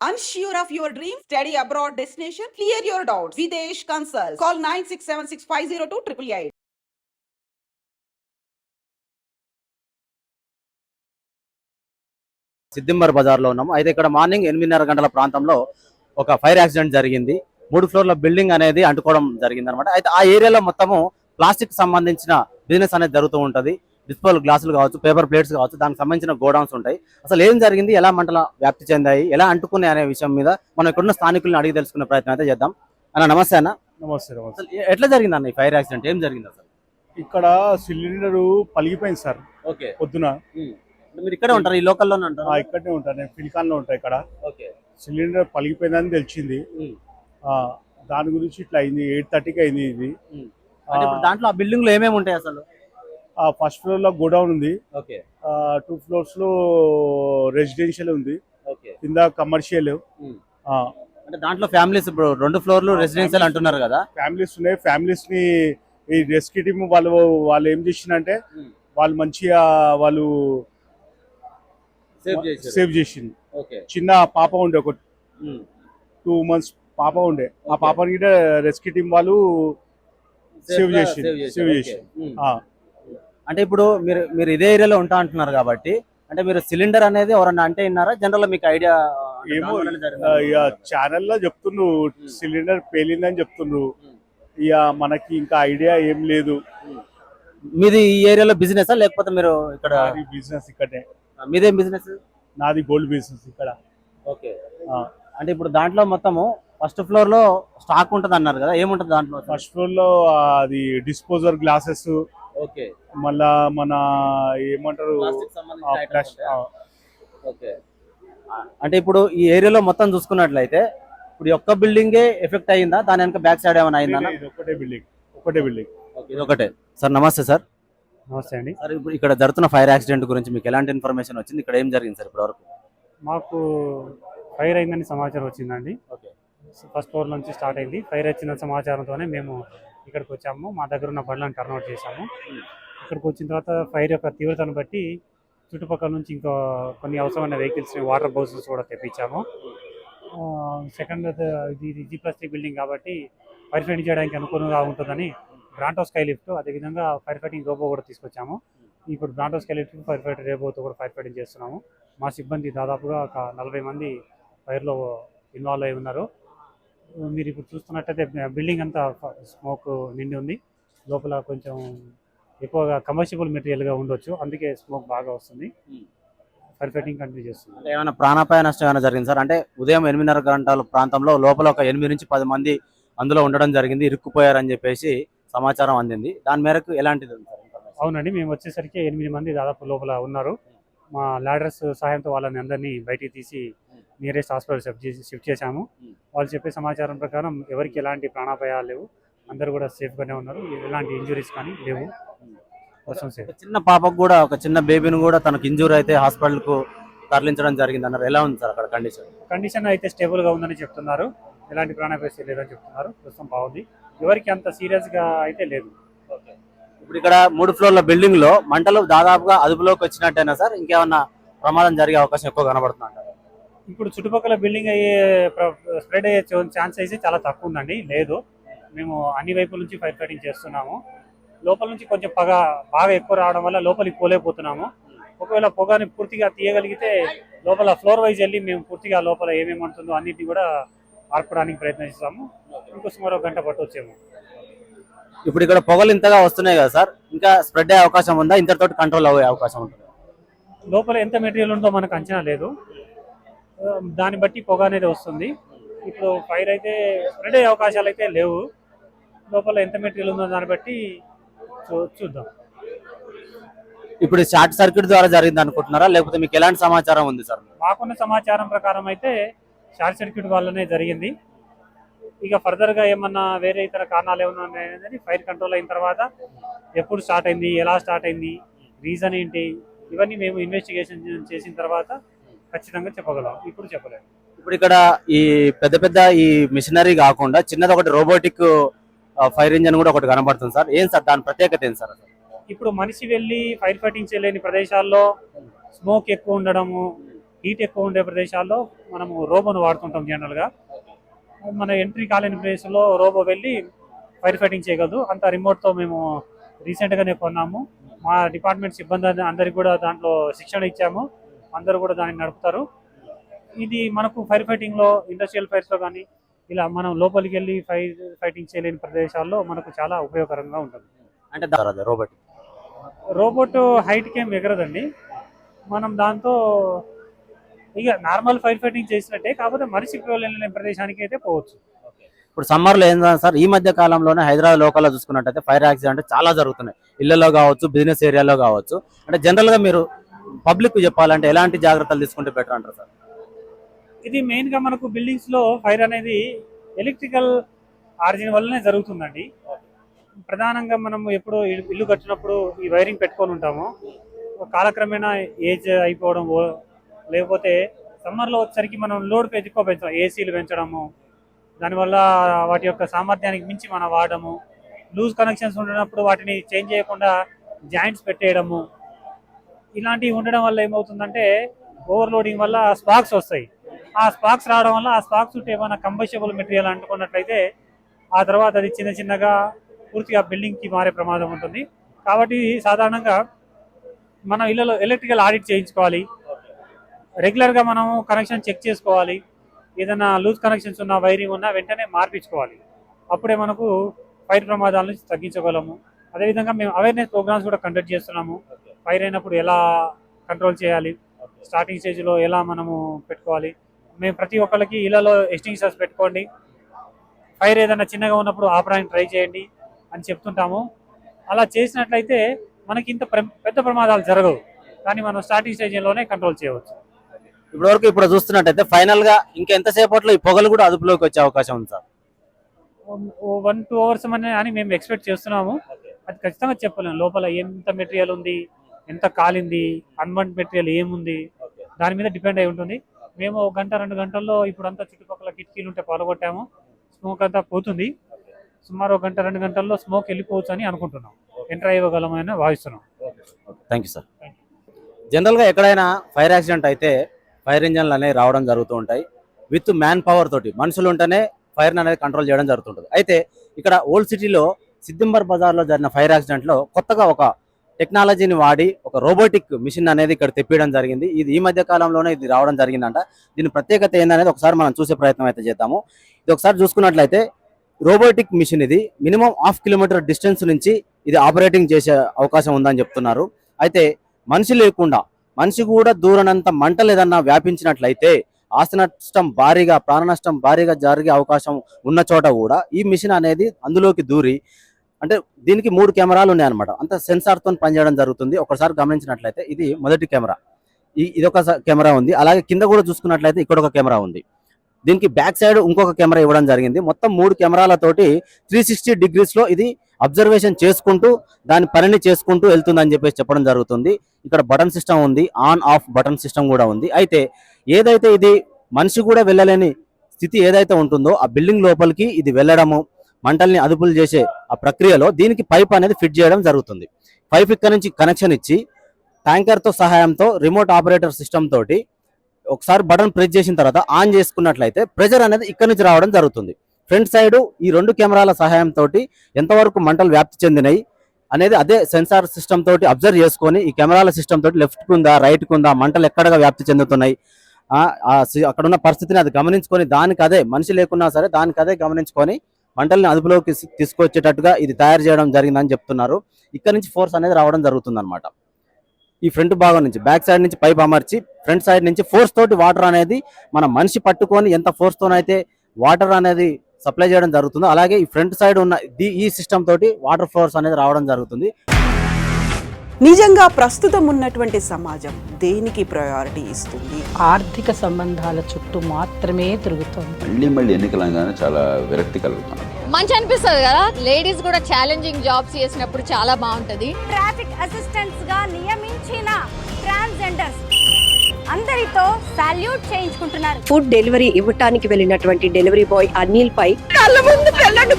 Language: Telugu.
Unsure of your dream? Study abroad destination? Clear your doubts. Videsh Consult. Call 9676502888. సిద్దింబర్ బజార్లో ఉన్నాము. అయితే ఇక్కడ మార్నింగ్ 8:30 గంటల ప్రాంతంలో ఒక ఫైర్ యాక్సిడెంట్ జరిగింది. 3 ఫ్లోర్ల బిల్డింగ్ అనేది అంటుకోవడం జరిగింది అనమాట. అయితే ఆ ఏరియాలో మొత్తము ప్లాస్టిక్ సంబంధించిన బిజినెస్ అనేది జరుగుతూ ఉంటుంది. డిస్పోజల్ గ్లాసులు కావచ్చు, పేపర్ ప్లేట్స్ కావచ్చు, దానికి సంబంధించిన గోడౌన్స్ ఉంటాయి. అసలు ఏం జరిగింది, ఎలా మంటల వ్యాప్తి చెందాయి, ఎలా అంటుకున్నాయి అనే విషయం మీద మనం ఇక్కడున్న స్థానికులను అడిగి తెలుసుకునే ప్రయత్నం అయితే చేద్దాం. అన్న నమస్తే అన్న. నమస్తే. అసలు ఎట్లా జరిగింది అన్న ఈ ఫైర్ యాక్సిడెంట్, ఏం జరిగింది అసలు? ఇక్కడ సిలిండర్ పలిగిపోయింది సార్. ఓకే. పొద్దున మీరు ఇక్కడే ఉంటారు, ఈ లోకల్లోనే ఉంటారు? ఇక్కడనే ఉంటాను నేను, ఫిల్కాన్ లో ఉంటా. ఇక్కడ ఓకే. సిలిండర్ పలిగిపోయిందని తెలిసింది. దాని గురించి ఇట్లా అయింది. 8:30కి అయింది ఇది. దాంట్లో ఆ బిల్డింగ్ లో ఏమేమి ఉంటాయి అసలు? ఫస్ట్ ఫ్లోర్ లో గోడౌన్ ఉంది. ఓకే. 2 ఫ్లోర్స్ లో రెసిడెన్షియల్ ఉంది. ఓకే. కింద కమర్షియల్. అంటే దాంట్లో ఫ్యామిలీస్, ఇప్పుడు 2 ఫ్లోర్లు రెసిడెన్షియల్ అంటున్నారు కదా? ఫ్యామిలీస్ ఉన్నాయి. ఫ్యామిలీస్ ని ఈ రెస్క్యూ టీమ్ వాళ్ళు ఏం చేసిందంటే వాళ్ళు మంచిగా వాళ్ళు సేవ్ చేసింది. చిన్న పాప ఉండే, ఒక 2 months పాప ఉండే. ఆ పాపని రెస్క్యూ టీమ్ వాళ్ళు సేవ్ చేసి. అంటే ఇప్పుడు మీరు ఇదే ఏరియాలో ఉంటా అంటున్నారు కాబట్టి, అంటే మీరు సిలిండర్ అనేది ఎవరన్నా అంటే విన్నారా, జనరల్ మీకు ఐడియా? ఏమో ఇక ఛానల్లో చెప్తుండ్రు సిలిండర్ పేలిందని చెప్తుండ్రు. ఇక మనకి ఇంకా ఐడియా ఏం లేదు. మీది ఈ ఏరియాలో బిజినెస్ లేకపోతే మీరు ఇక్కడ? బిజినెస్ ఇక్కడే. మీదేం బిజినెస్? నాది గోల్డ్ బిజినెస్ ఇక్కడ. ఓకే. అంటే ఇప్పుడు దాంట్లో మొత్తము ఫస్ట్ ఫ్లోర్ లో స్టాక్ ఉంటుంది అన్నారు కదా, ఏముంటుంది దాంట్లో? ఫస్ట్ ఫ్లోర్ లో అది డిస్పోజర్ గ్లాసెస్. ఓకే. మళ్ళా మన ఏమంటారు, ఓకే. అంటే ఇప్పుడు ఈ ఏరియాలో మొత్తం చూసుకున్నట్లయితే ఇప్పుడు ఒక్క బిల్డింగే ఎఫెక్ట్ అయిందా, దాని వెనక బ్యాక్ సైడ్ ఏమైనా అయిందా? ఒకటే బిల్డింగ్. ఇది ఒకటే. సార్ నమస్తే. సార్ నమస్తే అండి. సార్, ఇప్పుడు ఇక్కడ జరుగుతున్న ఫైర్ యాక్సిడెంట్ గురించి మీకు ఎలాంటి ఇన్ఫర్మేషన్ వచ్చింది, ఇక్కడ ఏం జరిగింది సార్ ఇప్పటి వరకు? మాకు ఫైర్ అయిందని సమాచారం వచ్చిందండి. ఫస్ట్ ఫ్లోర్ నుంచి స్టార్ట్ అయింది. ఫైర్ వచ్చిన సమాచారంతోనే మేము ఇక్కడికి వచ్చాము. మా దగ్గర ఉన్న బండ్లను టర్న్అవుట్ చేశాము. ఇక్కడికి వచ్చిన తర్వాత ఫైర్ యొక్క తీవ్రతను బట్టి చుట్టుపక్కల నుంచి ఇంకా కొన్ని అవసరమైన వెహికల్స్ని, వాటర్ బౌసెస్ కూడా తెప్పించాము. సెకండ్, ఇది G+3 బిల్డింగ్ కాబట్టి ఫైర్ ఫైటింగ్ చేయడానికి అనుకూలంగా ఉంటుందని బ్రాంటో స్కై లిఫ్ట్, అదేవిధంగా ఫైర్ ఫైటింగ్ రోబో కూడా తీసుకొచ్చాము. ఇప్పుడు Bronto skylift, fire fighting రోబోతో కూడా ఫైర్ ఫైటింగ్ చేస్తున్నాము. మా సిబ్బంది దాదాపుగా ఒక 40 మంది ఫైర్లో ఇన్వాల్వ్ అయి ఉన్నారు. మీరు ఇప్పుడు చూస్తున్నట్టయితే బిల్డింగ్ అంతా స్మోక్ నిండి ఉంది. లోపల కొంచెం ఎక్కువగా కమర్షియబుల్ మెటీరియల్గా ఉండొచ్చు, అందుకే స్మోక్ బాగా వస్తుంది. ఫైర్ ఫైటింగ్ కంటిన్యూ చేస్తుంది. ఏమైనా ప్రాణాపాయ నష్టం ఏమైనా జరిగింది సార్? అంటే ఉదయం 8:30 గంటల ప్రాంతంలో లోపల ఒక 8 నుంచి 10 మంది అందులో ఉండడం జరిగింది, ఇరుక్కుపోయారని చెప్పేసి సమాచారం అందింది. దాని మేరకు ఎలాంటిది? అవునండి, మేము వచ్చేసరికి 8 మంది దాదాపు లోపల ఉన్నారు. మా లాడర్స్ సహాయంతో వాళ్ళని అందరినీ బయటికి తీసి నియరెస్ట్ హాస్పిటల్ షిఫ్ట్ చేశాము. వాళ్ళు చెప్పే సమాచారం ప్రకారం ఎవరికి ఎలాంటి ప్రాణాపాయాలు లేవు, అందరూ కూడా సేఫ్గానే ఉన్నారు. ఎలాంటి ఇంజురీస్ కానీ లేవు. చిన్న పాపకు కూడా, ఒక చిన్న బేబీని కూడా తనకు ఇంజూరీ అయితే హాస్పిటల్కు తరలించడం జరిగింది అన్నారు. ఎలా ఉంది సార్ అక్కడ కండిషన్? అయితే స్టేబుల్గా ఉందని చెప్తున్నారు. ఎలాంటి ప్రాణాపాయం లేదని చెప్తున్నారు. ప్రస్తుతం బాగుంది, ఎవరికి అంత సీరియస్గా అయితే లేదు. ఇప్పుడు ఇక్కడ 3 ఫ్లోర్ల బిల్డింగ్ లో మంటలు దాదాపుగా అదుపులోకి వచ్చినట్టేనా సార్? ఇంకేమన్నా ప్రమాదం జరిగే అవకాశం ఎక్కువ కనబడుతుంది? ఇప్పుడు చుట్టుపక్కల బిల్డింగ్ స్ప్రెడ్ అయ్యే ఛాన్స్ అయితే చాలా తక్కువ ఉందండి. లేదు, మేము అన్ని వైపుల నుంచి ఫైర్ ఫైటింగ్ చేస్తున్నాము. లోపల నుంచి కొంచెం పొగ బాగా ఎక్కువ రావడం వల్ల లోపలికి పోలేకపోతున్నాము. ఒకవేళ పొగని పూర్తిగా తీయగలిగితే లోపల ఫ్లోర్ వైజ్ వెళ్ళి మేము పూర్తిగా లోపల ఏమేమి ఉంటుందో అన్నింటినీ కూడా ఆర్పడానికి ప్రయత్నిస్తాము. ఇంకో సుమారు 1 గంట పట్టొచ్చేమో. ఇప్పుడు ఇక్కడ పొగలు ఇంతగా వస్తున్నాయి కదా సార్, ఇంకా స్ప్రెడ్ అయ్యే అవకాశం ఉందా? ఇంతతో కంట్రోల్ అయ్యే అవకాశం ఉంటుంది? లోపల ఎంత మెటీరియల్ ఉందో మనకు అంచనా లేదు, దాన్ని బట్టి పొగ అనేది వస్తుంది. ఇప్పుడు ఫైర్ అయితే స్ప్రెడ్ అయ్యే అవకాశాలు అయితే లేవు. లోపల ఎంత మెటీరియల్ ఉందో దాన్ని బట్టి చూద్దాం. ఇప్పుడు షార్ట్ సర్క్యూట్ ద్వారా జరిగింది అనుకుంటున్నారా, లేకపోతే మీకు ఎలాంటి సమాచారం ఉంది సార్? మాకున్న సమాచారం ప్రకారం అయితే షార్ట్ సర్క్యూట్ వల్లనే జరిగింది. ఇక ఫర్దర్గా ఏమన్నా వేరే ఇతర కారణాలు ఏమన్నా ఉన్నాయనేది ఫైర్ కంట్రోల్ అయిన తర్వాత ఎప్పుడు స్టార్ట్ అయింది, ఎలా స్టార్ట్ అయింది, రీజన్ ఏంటి, ఇవన్నీ మేము ఇన్వెస్టిగేషన్ చేసిన తర్వాత ఖచ్చితంగా చెప్పగలం. ఇప్పుడు చెప్పలేము. ఇప్పుడు ఇక్కడ ఈ పెద్ద ఈ మిషనరీ కాకుండా చిన్నది ఒకటి రోబోటిక్ ఫైర్ ఇంజన్ కూడా ఒకటి కనబడుతుంది సార్. ఏం సార్ దాని ప్రత్యేకత ఏంటి సార్? ఇప్పుడు మనిషి వెళ్ళి ఫైర్ ఫైటింగ్ చేయలేని ప్రదేశాల్లో స్మోక్ ఎక్కువ ఉండడము, హీట్ ఎక్కువ ఉండే ప్రదేశాల్లో మనము రోబోను వాడుతుంటాం జనరల్గా. మన ఎంట్రీ కాలేని ప్లేస్లో రోబో వెళ్ళి ఫైర్ ఫైటింగ్ చేయగలదు. అంత రిమోట్తో మేము రీసెంట్గానే కొన్నాము. మా డిపార్ట్మెంట్ సిబ్బంది అందరికి కూడా దాంట్లో శిక్షణ ఇచ్చాము. అందరూ కూడా దాన్ని నడుపుతారు. ఇది మనకు ఫైర్ ఫైటింగ్లో, ఇండస్ట్రియల్ ఫైర్స్లో కానీ ఇలా మనం లోపలికి వెళ్ళి ఫైటింగ్ చేయలేని ప్రదేశాల్లో మనకు చాలా ఉపయోగకరంగా ఉంటుంది. అంటే రోబోట్ హైట్కి ఏం ఎగరదండి. మనం దాంతో ఇక నార్మల్ ఫైర్ ఫైటింగ్ చేసినట్టే, కాకపోతే మనిషి వెళ్ళలేని ప్రదేశానికి అయితే పోవచ్చు. ఇప్పుడు సమ్మర్ లో ఏంటంటే సార్, ఈ మధ్య కాలంలోనే హైదరాబాద్ లోకల్లో చూసుకున్నట్టయితే ఫైర్ యాక్సిడెంట్ చాలా జరుగుతున్నాయి. ఇళ్లలో కావచ్చు, బిజినెస్ ఏరియాలో కావచ్చు. అంటే జనరల్ గా మీరు పబ్లిక్ చెప్పాలంటే ఎలాంటి జాగ్రత్తలు తీసుకుంటే బెటర్ అంటారు సార్? ఇది మెయిన్ గా మనకు బిల్డింగ్స్ లో ఫైర్ అనేది ఎలక్ట్రికల్ ఆరిజిన్ వల్లనే జరుగుతుందండి. ప్రధానంగా మనం ఎప్పుడు ఇల్లు కట్టినప్పుడు ఈ వైరింగ్ పెట్టుకొని ఉంటాము. కాలక్రమేణా ఏజ్ అయిపోవడం, లేకపోతే సమ్మర్లో వచ్చేసరికి మనం లోడ్ ఎక్కువ పెంచడం, ఏసీలు పెంచడము, దానివల్ల వాటి యొక్క సామర్థ్యానికి మించి మనం వాడము, లూజ్ కనెక్షన్స్ ఉండనప్పుడు వాటిని చేంజ్ చేయకుండా జాయింట్స్ పెట్టేయడము, ఇలాంటివి ఉండడం వల్ల ఏమవుతుందంటే ఓవర్లోడింగ్ వల్ల స్పార్క్స్ వస్తాయి. ఆ స్పార్క్స్ రావడం వల్ల ఆ స్పార్క్స్ చుట్టూ ఏమైనా కంబస్టబుల్ మెటీరియల్ అంటుకున్నట్లయితే ఆ తర్వాత అది చిన్న చిన్నగా పూర్తిగా బిల్డింగ్కి మారే ప్రమాదం ఉంటుంది. కాబట్టి సాధారణంగా మనం ఇళ్లలో ఎలక్ట్రికల్ ఆడిట్ చేయించుకోవాలి. రెగ్యులర్గా మనం కనెక్షన్ చెక్ చేసుకోవాలి. ఏదైనా లూజ్ కనెక్షన్స్ ఉన్న, వైరింగ్ ఉన్నా వెంటనే మార్పించుకోవాలి. అప్పుడే మనకు ఫైర్ ప్రమాదాల నుంచి తగ్గించగలము. అదేవిధంగా మేము అవేర్నెస్ ప్రోగ్రామ్స్ కూడా కండక్ట్ చేస్తున్నాము. ఫైర్ అయినప్పుడు ఎలా కంట్రోల్ చేయాలి, స్టార్టింగ్ స్టేజ్లో ఎలా మనము పెట్టుకోవాలి. మేము ప్రతి ఒక్కరికి ఇళ్లలో ఎక్స్టింగ్విషర్స్ పెట్టుకోండి, ఫైర్ ఏదైనా చిన్నగా ఉన్నప్పుడు ఆపడానికి ట్రై చేయండి అని చెప్తుంటాము. అలా చేసినట్లయితే మనకి ఇంత పెద్ద ప్రమాదాలు జరగవు, కానీ మనం స్టార్టింగ్ స్టేజ్లోనే కంట్రోల్ చేయవచ్చు. ఇప్పుడు చూస్తున్నట్టయితే ఫైనల్ గా ఇంకెంతసేపట్లో ఈ పొగలు కూడా అదుపులోకి వచ్చే అవకాశం ఉంది సార్? 1-2 అవర్స్ అని మేము ఎక్స్పెక్ట్ చేస్తున్నాము. అది ఖచ్చితంగా చెప్పలేము. లోపల ఎంత మెటీరియల్ ఉంది, ఎంత కాలింది, అన్బండ్ మెటీరియల్ ఏముంది, దాని మీద డిపెండ్ అయి ఉంటుంది. మేము 1-2 గంటల్లో ఇప్పుడంతా చుట్టుపక్కల కిటికీలు ఉంటే పాల్గొట్టాము. స్మోక్ అంతా పోతుంది. సుమారు 1-2 గంటల్లో స్మోక్ వెళ్ళిపోవచ్చు అని అనుకుంటున్నాం. ఎంటర్ అయ్యగలమని భావిస్తున్నాం. Thank you sir. జనరల్గా ఎక్కడైనా ఫైర్ యాక్సిడెంట్ అయితే ఫైర్ ఇంజన్లు అనేవి రావడం జరుగుతూ ఉంటాయి. విత్ మ్యాన్ పవర్ తోటి మనుషులు ఉంటేనే ఫైర్ అనేది కంట్రోల్ చేయడం జరుగుతుంటుంది. అయితే ఇక్కడ ఓల్డ్ సిటీలో సిద్దింబర్ బజార్లో జరిగిన ఫైర్ యాక్సిడెంట్లో కొత్తగా ఒక టెక్నాలజీని వాడి ఒక రోబోటిక్ మిషన్ అనేది ఇక్కడ తెప్పించడం జరిగింది. ఇది ఈ మధ్య కాలంలోనే ఇది రావడం జరిగిందంట. దీని ప్రత్యేకత ఏందనేది ఒకసారి మనం చూసే ప్రయత్నం అయితే చేద్దాము. ఇది ఒకసారి చూసుకున్నట్లయితే రోబోటిక్ మిషన్ ఇది మినిమం 1/2 కిలోమీటర్ డిస్టెన్స్ నుంచి ఇది ఆపరేటింగ్ చేసే అవకాశం ఉందని చెప్తున్నారు. అయితే మనిషి లేకుండా, మనిషి కూడా దూరనంత మంటలు ఏదన్నా వ్యాపించినట్లయితే ఆస్తి నష్టం భారీగా, ప్రాణ నష్టం భారీగా జరిగే అవకాశం ఉన్న చోట కూడా ఈ మిషన్ అనేది అందులోకి దూరి, అంటే దీనికి 3 కెమెరాలు ఉన్నాయన్నమాట. అంత సెన్సార్తో పనిచేయడం జరుగుతుంది. ఒకసారి గమనించినట్లయితే ఇది మొదటి కెమెరా, ఇదొక కెమెరా ఉంది. అలాగే కింద కూడా చూసుకున్నట్లయితే ఇక్కడ ఒక కెమెరా ఉంది. దీనికి బ్యాక్ సైడ్ ఇంకొక కెమెరా ఇవ్వడం జరిగింది. మొత్తం 3 కెమెరాలతోటి 360 డిగ్రీస్లో ఇది అబ్జర్వేషన్ చేసుకుంటూ దాని పనిని చేసుకుంటూ వెళ్తుందని చెప్పేసి చెప్పడం జరుగుతుంది. ఇక్కడ బటన్ సిస్టమ్ ఉంది, ఆన్ ఆఫ్ బటన్ సిస్టమ్ కూడా ఉంది. అయితే ఏదైతే ఇది మనిషి కూడా వెళ్ళలేని స్థితి ఏదైతే ఉంటుందో ఆ బిల్డింగ్ లోపలికి ఇది వెళ్ళడము, మంటల్ని అదుపులు చేసే ఆ ప్రక్రియలో దీనికి పైప్ అనేది ఫిట్ చేయడం జరుగుతుంది. పైప్ ఇక్కడ నుంచి కనెక్షన్ ఇచ్చి ట్యాంకర్తో సహాయంతో రిమోట్ ఆపరేటర్ సిస్టమ్ తోటి ఒకసారి బటన్ ప్రెస్ చేసిన తర్వాత ఆన్ చేసుకున్నట్లయితే ప్రెజర్ అనేది ఇక్కడ నుంచి రావడం జరుగుతుంది. ఫ్రంట్ సైడ్ ఈ 2 కెమెరాల సహాయంతో ఎంతవరకు మంటలు వ్యాప్తి చెందినాయి అనేది అదే సెన్సార్ సిస్టమ్ తోటి అబ్జర్వ్ చేసుకొని ఈ కెమెరాల సిస్టమ్ తోటి లెఫ్ట్ కుందా, రైట్ కుందా, మంటలు ఎక్కడగా వ్యాప్తి చెందుతున్నాయి, అక్కడ ఉన్న పరిస్థితిని అది గమనించుకొని దానికి అదే మనిషి లేకున్నా సరే దానికి అదే గమనించుకొని మంటల్ని అదుపులోకి తీసుకొచ్చేటట్టుగా ఇది తయారు చేయడం జరిగిందని చెప్తున్నారు. ఇక్కడ నుంచి ఫోర్స్ అనేది రావడం జరుగుతుంది అనమాట. ఈ ఫ్రంట్ భాగం నుంచి బ్యాక్ సైడ్ నుంచి పైప్ అమర్చి ఫ్రంట్ సైడ్ నుంచి ఫోర్స్ తోటి వాటర్ అనేది మన మనిషి పట్టుకొని ఎంత ఫోర్స్ తోనైతే వాటర్ అనేది సప్లై చేయడం జరుగుతుందో అలాగే ఈ ఫ్రంట్ సైడ్ ఉన్న ఈ సిస్టమ్ తోటి వాటర్ ఫోర్స్ అనేది రావడం జరుగుతుంది. నిజంగా ప్రస్తుతం ఉన్నటువంటి సమాజం దేనికి ప్రయారిటీ ఇస్తుంది? ఆర్థిక సంబంధాల చుట్టూ మాత్రమే తిరుగుతోంది. మళ్ళీ ఎన్నికలంగానే చాలా విరక్తి కలుగుతున్నాం. మంచి అనిపిస్తుంది కదా, లేడీస్ కూడా ఛాలెంజింగ్ జాబ్స్ చేసినప్పుడు చాలా బాగుంటది. ట్రాఫిక్ అసిస్టెంట్స్ గా నియమించిన ట్రాన్స్జెండర్స్ అందరితో సాల్యూట్ చేయించుకుంటున్నారు. ఫుడ్ డెలివరీ ఇవ్వటానికి వెళ్ళినటువంటి డెలివరీ బాయ్ అనిల్ పై కళ్ళ ముందు పెళ్ళండి